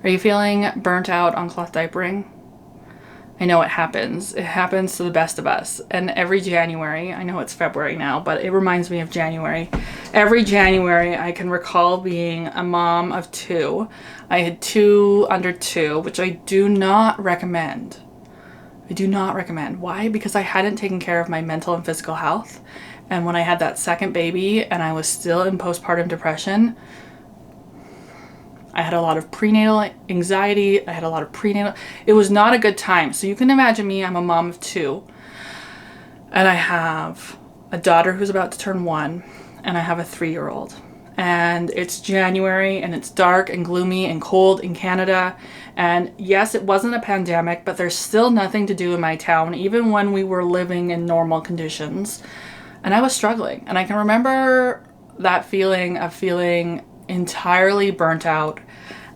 Are you feeling burnt out on cloth diapering? I know it happens. It happens to the best of us. And every January, I know it's February now, but it reminds me of January. Every January, I can recall being a mom of 2. I had 2 under 2, which I do not recommend. I do not recommend. Why? Because I hadn't taken care of my mental and physical health. And when I had that second baby and I was still in postpartum depression, I had a lot of prenatal anxiety. It was not a good time. So you can imagine me, I'm a mom of 2. And I have a daughter who's about to turn 1. And I have a 3-year-old. And it's January and it's dark and gloomy and cold in Canada. And yes, it wasn't a pandemic, but there's still nothing to do in my town, even when we were living in normal conditions. And I was struggling. And I can remember that feeling of feeling entirely burnt out.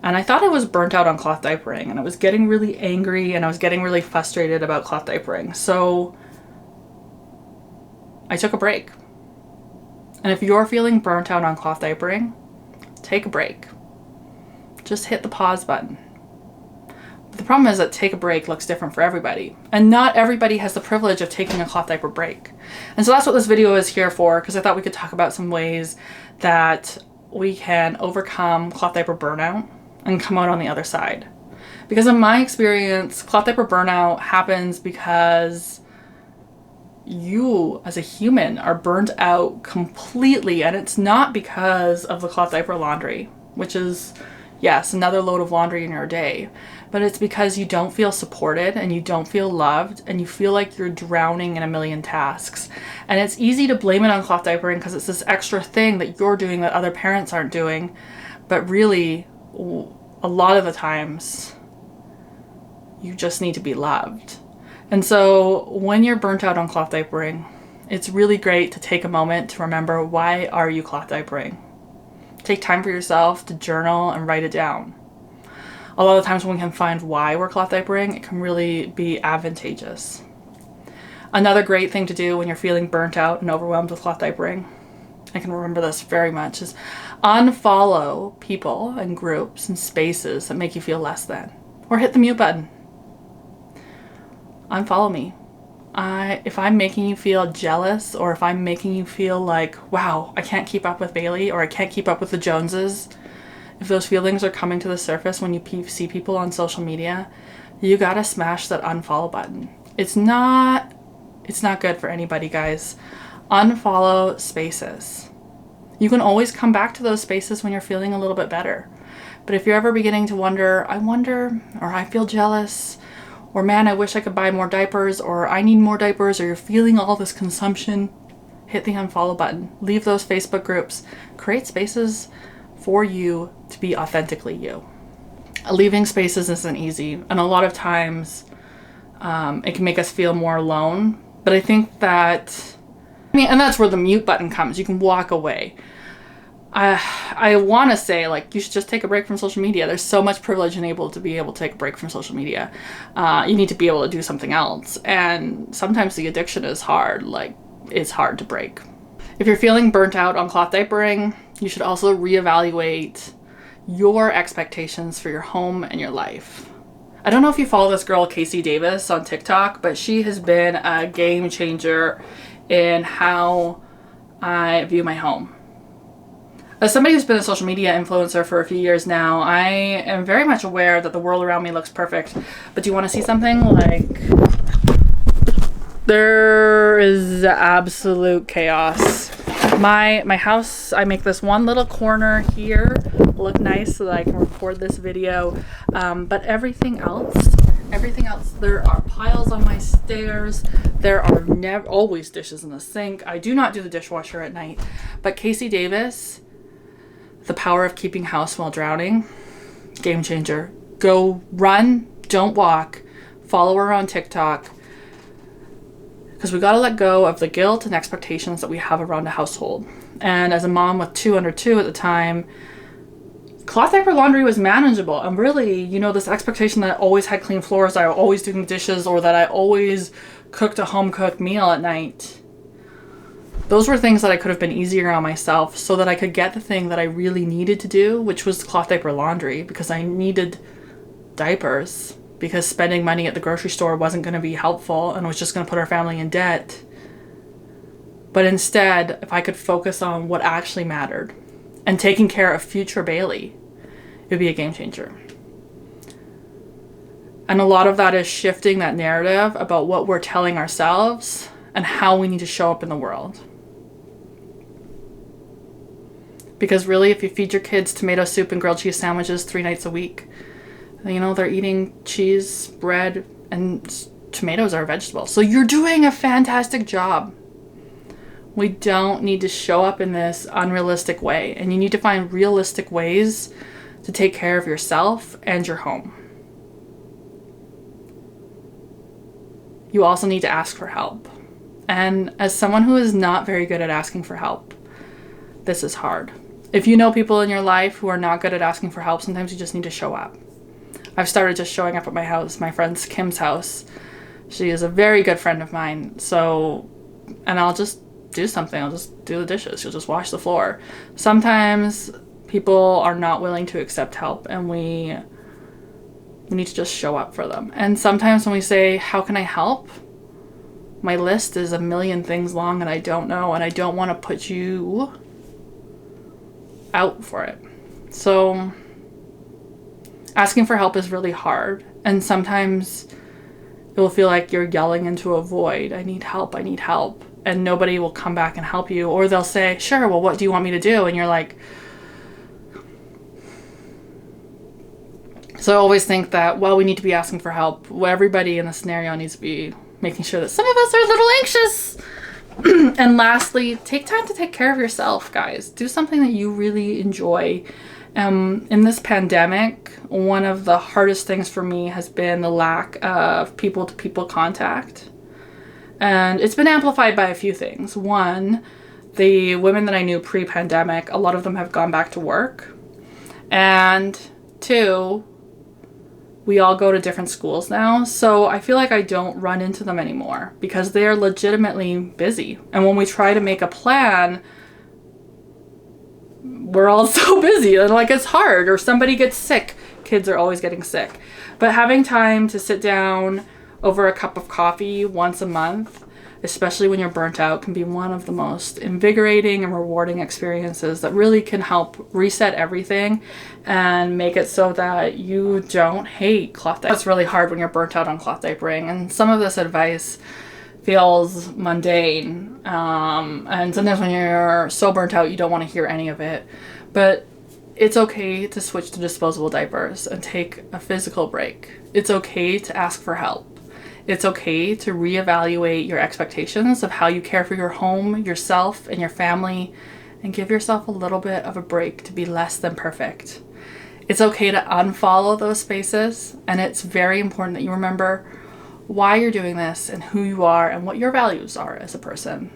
And I thought I was burnt out on cloth diapering, and I was getting really angry and I was getting really frustrated about cloth diapering. So I took a break. And if you're feeling burnt out on cloth diapering, take a break. Just hit the pause button. But the problem is that take a break looks different for everybody. And not everybody has the privilege of taking a cloth diaper break. And so that's what this video is here for, because I thought we could talk about some ways that we can overcome cloth diaper burnout and come out on the other side. Because in my experience, cloth diaper burnout happens because you as a human are burnt out completely, and it's not because of the cloth diaper laundry, which is, yes, another load of laundry in your day, but it's because you don't feel supported and you don't feel loved and you feel like you're drowning in a million tasks. And it's easy to blame it on cloth diapering because it's this extra thing that you're doing that other parents aren't doing, but really a lot of the times you just need to be loved. And so when you're burnt out on cloth diapering, it's really great to take a moment to remember, why are you cloth diapering? Take time for yourself to journal and write it down. A lot of times when we can find why we're cloth diapering, it can really be advantageous. Another great thing to do when you're feeling burnt out and overwhelmed with cloth diapering, I can remember this very much, is unfollow people and groups and spaces that make you feel less than. Or hit the mute button. Unfollow me. If I'm making you feel jealous, or if I'm making you feel like, wow, I can't keep up with Bailey, or I can't keep up with the Joneses, if those feelings are coming to the surface when you see people on social media, you gotta smash that unfollow button. It's not good for anybody, guys. Unfollow spaces. You can always come back to those spaces when you're feeling a little bit better. But if you're ever beginning to wonder, or I feel jealous, or man, I wish I could buy more diapers, or I need more diapers, or you're feeling all this consumption, hit the unfollow button. Leave those Facebook groups. Create spaces for you to be authentically you. Leaving spaces isn't easy, and a lot of times it can make us feel more alone. But I think that, and that's where the mute button comes. You can walk away. I want to say, like, you should just take a break from social media. There's so much privilege in able to take a break from social media. You need to be able to do something else. And sometimes the addiction is hard. Like, it's hard to break. If you're feeling burnt out on cloth diapering, you should also reevaluate your expectations for your home and your life. I don't know if you follow this girl, Casey Davis, on TikTok, but she has been a game changer in how I view my home. As somebody who's been a social media influencer for a few years now, I am very much aware that the world around me looks perfect. But do you want to see something? Like, there is absolute chaos. My house, I make this one little corner here look nice so that I can record this video. But everything else, there are piles on my stairs. There are always dishes in the sink. I do not do the dishwasher at night. But Casey Davis, The Power of Keeping House While Drowning, game changer. Go run, don't walk. Follow her on TikTok. Because we got to let go of the guilt and expectations that we have around a household. And as a mom with 2 under 2 at the time, cloth diaper laundry was manageable. And really, this expectation that I always had clean floors, that I always doing dishes, or that I always cooked a home-cooked meal at night. Those were things that I could have been easier on myself so that I could get the thing that I really needed to do, which was cloth diaper laundry, because I needed diapers because spending money at the grocery store wasn't going to be helpful and was just going to put our family in debt. But instead, if I could focus on what actually mattered and taking care of future Bailey, it would be a game changer. And a lot of that is shifting that narrative about what we're telling ourselves and how we need to show up in the world. Because really, if you feed your kids tomato soup and grilled cheese sandwiches 3 nights a week, you know, they're eating cheese, bread, and tomatoes are vegetables. So you're doing a fantastic job. We don't need to show up in this unrealistic way. And you need to find realistic ways to take care of yourself and your home. You also need to ask for help. And as someone who is not very good at asking for help, this is hard. If you know people in your life who are not good at asking for help, sometimes you just need to show up. I've started just showing up at my house, my friend's Kim's house. She is a very good friend of mine. And I'll just do something. I'll just do the dishes. She'll just wash the floor. Sometimes people are not willing to accept help, and we need to just show up for them. And sometimes when we say, how can I help? My list is a million things long and I don't know, and I don't want to put you out for it. So asking for help is really hard, and sometimes it will feel like you're yelling into a void. I need help, and nobody will come back and help you. Or they'll say, sure, well, what do you want me to do? And you're like, so I always think that, well, we need to be asking for help. Well, everybody in the scenario needs to be making sure that some of us are a little anxious. And lastly, take time to take care of yourself, guys. Do something that you really enjoy. In this pandemic, one of the hardest things for me has been the lack of people-to-people contact. And it's been amplified by a few things. One, the women that I knew pre-pandemic, a lot of them have gone back to work. And 2, we all go to different schools now, so I feel like I don't run into them anymore because they are legitimately busy. And when we try to make a plan, we're all so busy and like it's hard, or somebody gets sick. Kids are always getting sick. But having time to sit down over a cup of coffee once a month, especially when you're burnt out, can be one of the most invigorating and rewarding experiences that really can help reset everything and make it so that you don't hate cloth diapering. It's really hard when you're burnt out on cloth diapering, and some of this advice feels mundane, and sometimes when you're so burnt out you don't want to hear any of it, but it's okay to switch to disposable diapers and take a physical break. It's okay to ask for help. It's okay to reevaluate your expectations of how you care for your home, yourself, and your family, and give yourself a little bit of a break to be less than perfect. It's okay to unfollow those spaces, and it's very important that you remember why you're doing this and who you are and what your values are as a person.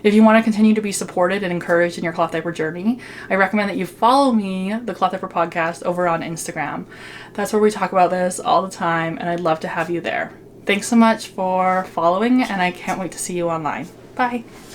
If you want to continue to be supported and encouraged in your cloth diaper journey, I recommend that you follow me, the Cloth Diaper Podcast, over on Instagram. That's where we talk about this all the time, and I'd love to have you there. Thanks so much for following, and I can't wait to see you online. Bye.